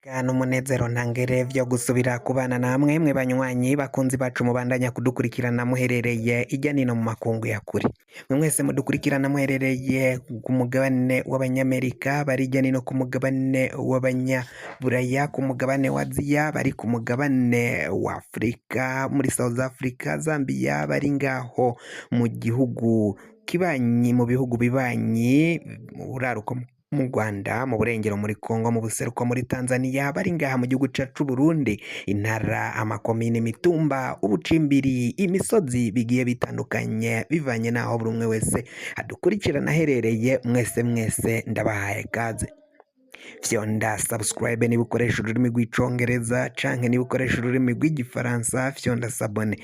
Kana umunezero ntangere vyo gusubira kubana namwe mwe banywanyi bakunzi bacu mubandanya kudukurikirana muherereye irya nino mu makungu ya kure. Mwe mwese mudukurikirana muherereye ku mugabane w'abanyamerika, bari irya nino ku mugabane w'abanyaburaya, ku mugabane wa Aziya, bari ku mugabane wa Afrika, muri South Africa, Zambia, bari ngaho mu gihugu kibanyi, mu bihugu bibanyi, uraruko mu Rwanda, mu Burengero, muri Kongo, mu Buseruko, muri Tanzania, bari ngaha mu gihugu cacu Burundi, intara, amakomine, imitumba, ubucimbiri, imisozi bigiye bitandukanye bivanye naho buri umwe wese adukurikirana aherereye. Mwese ndabahaye kaze. Fyonda subscribe niba ukoresha ururimi rw'icongereza canke niba ukoresha ururimi rw'igifaransa, fyonda sabone.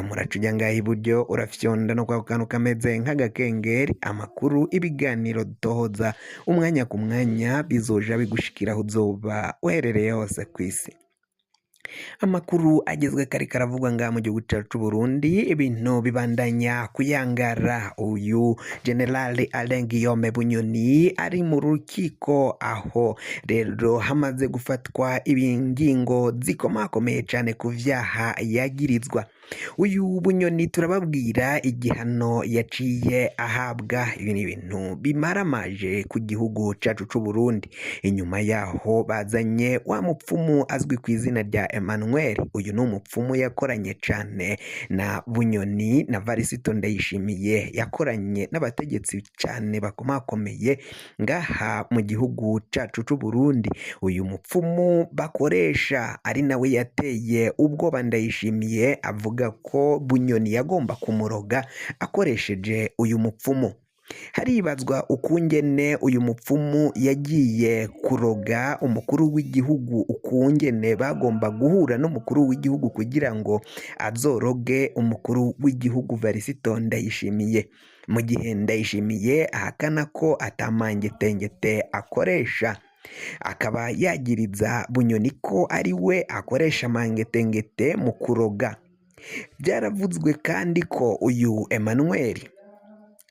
Muraca ujya ngaha iburyo urafyonda no kwa kantu kameze nk'agakengeri, amakuru, ibiganiro dutohoza umwanya ku mwanya bizoja bigushikira aho uzoba uherereye hose ku isi. Amakuru agezwe kari karavugwa ngaha mu gihugu cacu Burundi, ibintu bibandanya kuyangara. Uyu General Alain Guillaume Bunyoni ari mu rukiko, aho rero hamaze gufatwa ingingo zikomakomeye cane ku vyaha yagirizwa. Uyu Bunyoni turababwira igihano yaciye ahabwa. Ibi ni ibintu bimaramaje ku gihugu cacu c'u Burundi. Inyuma yaho bazanye wa mupfumu azwi ku izina rya Emmanuel. Uyu ni umupfumu yakoranye cane na Bunyoni na Varisito Ndayishimiye, yakoranye n'abategetsi cane bakomakomeye ngaha mu gihugu cacu c'u Burundi. Uyu mupfumu bakoresha ari nawe yateye ubwoba Ndayishimiye, avuga ko Bunyoni yagomba kumuroga akoresheje uyu mupfumu. Haribazwa ukungene uyu mupfumu yagiye kuroga umukuru w'igihugu, ukungene bagomba guhura n'umukuru w'igihugu kugira ngo azoroge umukuru w'igihugu Varisito Ndayishimiye, mu gihe Ndayishimiye ahakana ko atamangetengete akoresha. Akaba yagiriza Bunyoni ko ari we akoresha mangetengete mu kuroga. Byaravuzwe kandi ko uyu Emmanuel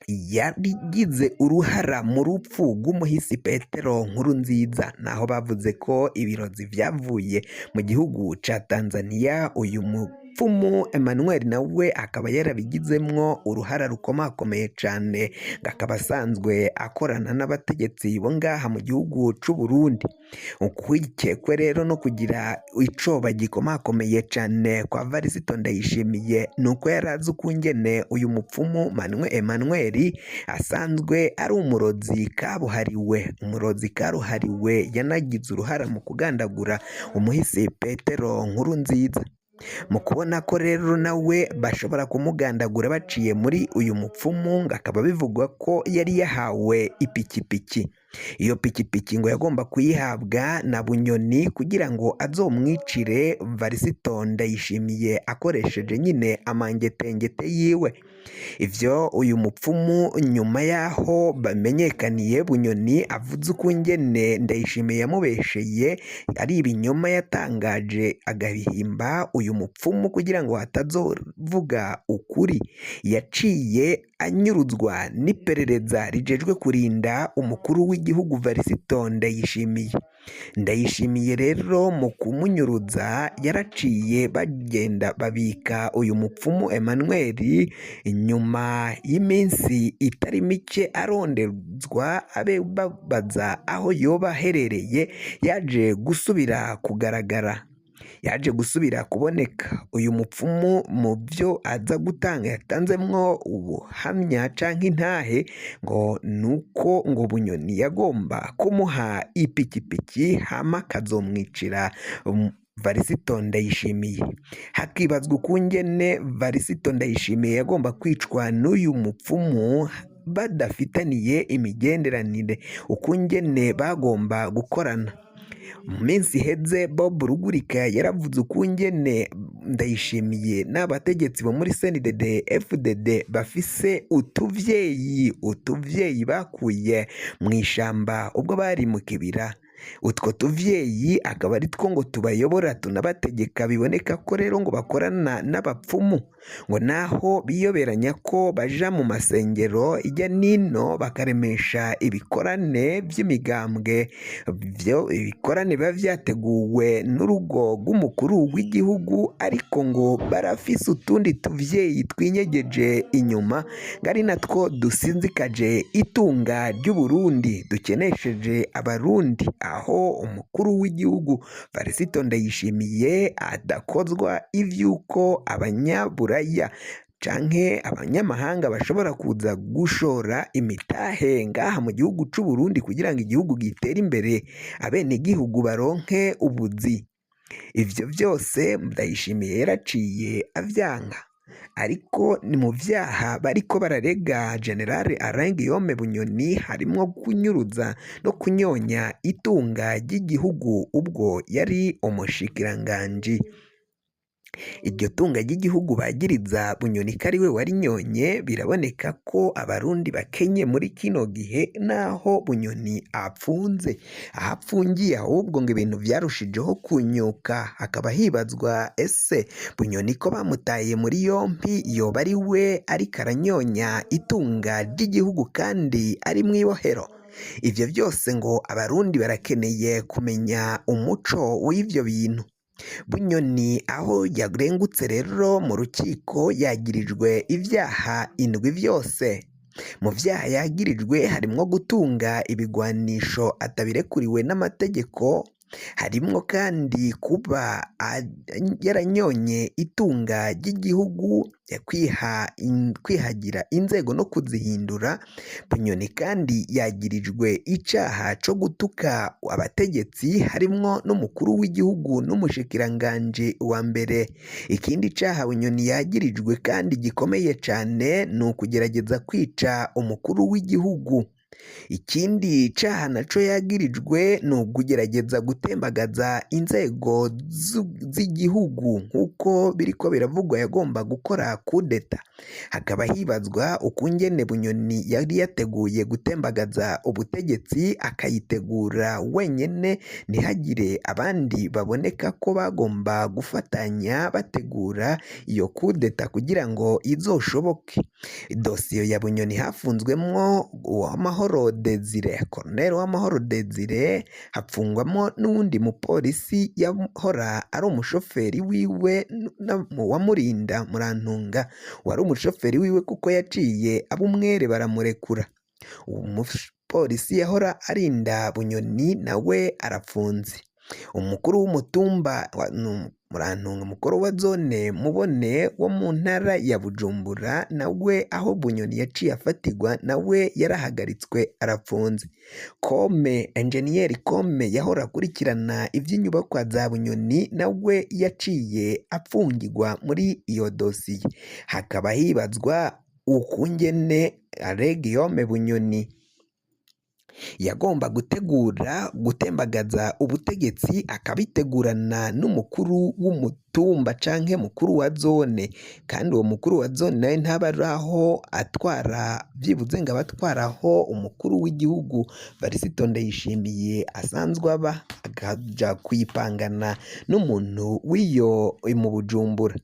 yagize uruhara mu rupfu rw'umuhisi Petero Nkurunziza, naho bavuze ko ibirozi vyavuye mu gihugu ca Tanzania. Uyu mupfumu Emmanuel nawe akaba yarabigizemwo uruhara rukomakomeye cane, akaba asanzwe akorana n'abategetsi bo ngaha mu gihugu c'u Burundi. Ukwikekwe rero no kugira icoba gikomakomeye cane kwa Varisito Ndayishimiye nuko yarazi ukungene uyu mupfumu Emmanuel asanzwe ari umurozi karuhariwe. Umurozi karuhariwe yanagize uruhara mu kugandagura umuhisi Petero Nkurunziza. Mu kubona ko rero nawe bashobora kumugandagura baciye muri uyu mupfumu, akaba bivugwa ko yari yahawe ipikipiki. Iyo pikipiki ngo yagomba kuyihabwa na Bunyoni kugira ngo azomwicire Varisito Ndayishimiye akoresheje nyine amangetengete yiwe. Ivyo uyu mupfumu nyuma yaho bamenyekaniye Bunyoni avuze ukungene Ndayishimiye yamubesheye ari ibinyoma yatangaje agabihimba, uyu mupfumu kugira ngo atazovuga ukuri yaciye anyuruzwa n'iperereza rijejwe kurinda umukuru w'igihugu Varisito Ndayishimiye. Ndayishimiye rero mu kumunyuruza yaraciye bagenda babika uyu mupfumu Emmanuel. Nyuma y'iminsi itari mike arondezwa abe babaza aho yoba aherereye, yaje gusubira kugaragara, yaje gusubira kuboneka. Uyu mupfumu mu byo aza gutanga yatanzemwo ubuhamya canke intahe ngo nuko ngo Bunyoni yagomba kumuha ipikipiki hama akazomwicira Varisito Ndayishimiye. Hakibazwa ukungene Varisito Ndayishimiye yagomba kwicwa n'uyu mupfumu badafitaniye imigenderanire, ukungene bagomba gukorana. Mu minsi iheze Bob Rugurika yaravuze ukungene Ndayishimiye n'abategetsi bo muri CNDD FDD bafise utuvyeyi bakuye mu ishamba ubwo bari mu kibira. utwo tuvyeyi akaba ari two ngo tubayobora tunabategeka, biboneka ko rero ngo bakorana n'abapfumu, ngo naho biyoberanya ko baja mu masengero ijya nino bakaremesha ibikorane by'imigambwe, ibikorane biba vyateguwe n'urugo rw'umukuru w'igihugu, ariko ngo barafise utundi tuvyeyi twinyegeje inyuma, ngari natwo dusinzikaje itunga ry'Uburundi, dukenesheje abarundi, aho umukuru w'igihugu Varisito Ndayishimiye adakozwa ivy'uko abanyaburaya canke abanyamahanga bashobora kuza gushora imitahe ngaha mu gihugu c'Uburundi kugira ngo igihugu gitere imbere, abenegihugu baronke ubuzi. Ivyo vyose Ndayishimiye yaraciye avyanka, ariko ni mu vyaha bariko bararega General Alain Guillaume Bunyoni harimwo kunyuruza no kunyonya itunga ry'igihugu ubwo yari umushikiranganji. Iryo tunga ry'igihugu bagiriza Bunyoni ko ari we warinyonye, biraboneka ko abarundi bakenye muri kino gihe, naho Bunyoni apfunze, aho apfungiye ahubwo ngo ibintu vyarushijeho kunyuka, hakaba hibazwa ese Bunyoni ko bamutaye muri yompi yoba ari we ariko aranyonya itunga ry'igihugu kandi ari mw'ibohero. Ivyo vyose ngo abarundi barakeneye kumenya umuco w'ivyo bintu. Bunyoni aho yarengutse rero mu rukiko yagirijwe ivyaha indwi vyose. Mu vyaha yagirijwe harimwo gutunga ibigwanisho atabirekuriwe n'amategeko, harimwo kandi kuba yaranyonye itunga ry'igihugu, kwihagira inzego no kuzihindura. Bunyoni kandi yagirijwe icaha co gutuka abategetsi harimwo n'umukuru w'igihugu n'umushikiranganji wa mbere. Ikindi caha Bunyoni yagirijwe kandi gikomeye cane ni ukugerageza kwica umukuru w'igihugu. Ikindi caha naco yagirijwe ni ukugerageza gutembagaza inzego z'igihugu nk'uko biriko biravugwa, yagomba gukora kudeta. Hakaba hibazwa ukungene Bunyoni yari yateguye gutembagaza ubutegetsi, akayitegura wenyene, ntihagire abandi baboneka ko bagomba gufatanya bategura iyo kudeta kugira ngo izoshoboke. Dosiye ya Bunyoni hafunzwemwo Uwamahoro Desire, Colonel Uwamahoro Desire, hapfungwamo n'uwundi mupolisi yahora ari umushoferi wiwe wamurinda Murantunga, wari umushoferi wiwe kuko yaciye ab'umwere baramurekura. Umupolisi yahora arinda Bunyoni nawe arapfunze. Umukuru w'umutumba Murantunga, umukuru wa zone Mubone wo mu ntara ya Bujumbura, nawe aho Bunyoni yaciye afatirwa nawe yarahagaritswe arapfunze. Kome, Enjeniyeri Kome yahora akurikirana ivy'inyubakwa za Bunyoni nawe yaciye apfungirwa muri iyo dosiye. Hakaba hibazwa ukungene Alain Guillaume Bunyoni yagomba gutembagaza ubutegetsi, akabitegurana n'umukuru w'umutumba canke mukuru wa zone, kandi uwo mukuru wa zone nawe ntaba araho atwara, vyibuze ngo abatwaraho umukuru w'igihugu Varisito Ndayishimiye asanzwe aba, akaja kuyipangana n'umuntu w'iyo mu Bujumbura.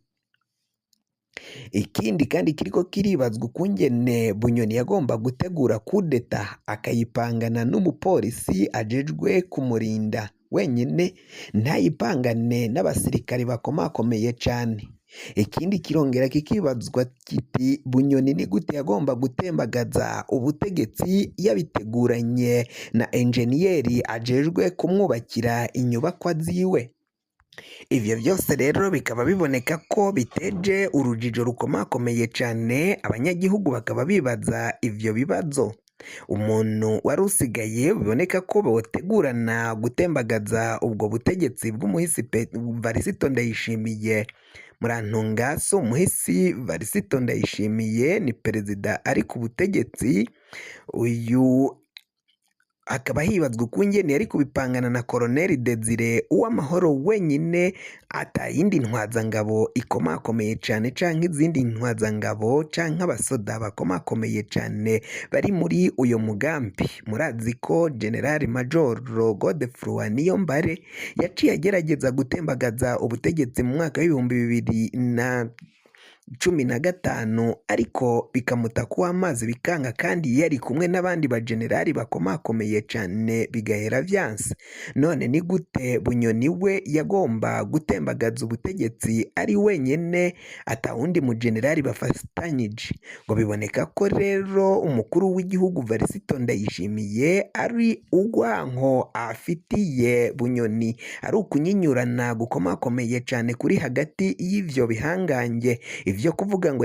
Ikindi kandi kiriko kiribazwa ukungene Bunyoni yagomba gutegura kudeta akayipangana n'umupolisi ajejwe kumurinda wenyene, ntayipangane n'abasirikare bakomakomeye cane. Ikindi kirongera kikibazwa kiti Bunyoni ni gute yagomba gutembagaza ubutegetsi yabiteguranye na enjeniyeri ajejwe kumwubakira inyubakwa ziwe. Ivyo vyose rero bikaba biboneka ko biteje urujijo rukomakomeye cane, abanyagihugu bakaba bibaza ivyo bibazo. Umuntu wari usigaye biboneka ko botegurana gutembagaza ubwo butegetsi bw'umuhisi Varisito Ndayishimiye. Murantunga si umuhisi Varisito Ndayishimiye, ni perezida ari ku butegetsi. Uyu hakaba hibazwa ukungene yari kubipangana na Colonel Desire Uwamahoro wenyine, atayindi ntwazangabo ikomakomeye cane canke izindi ntwazangabo canke abasoda bakomakomeye cane bari muri uyo mugambi. Murazi ko General Major Godefroid Niyombare yaciye agerageza gutembagaza ubutegetsi mu mwaka w'ibihumbi 2015 ariko bikamuta kuwa amazi bikanga, kandi yari kumwe n'abandi bajenerali bakomakomeye cane bigahera vyanse. None ni gute Bunyoni we yagomba gutembagaza ubutegetsi ari wenyene atawundi mujenerali bafatanyije? Ngo biboneka ko rero umukuru w'igihugu Varisito Ndayishimiye ari urwanko afitiye Bunyoni, ari ukunyinyurana gukomakomeye cane kuri hagati y'ivyo bihangange, ivyo kuvuga ngo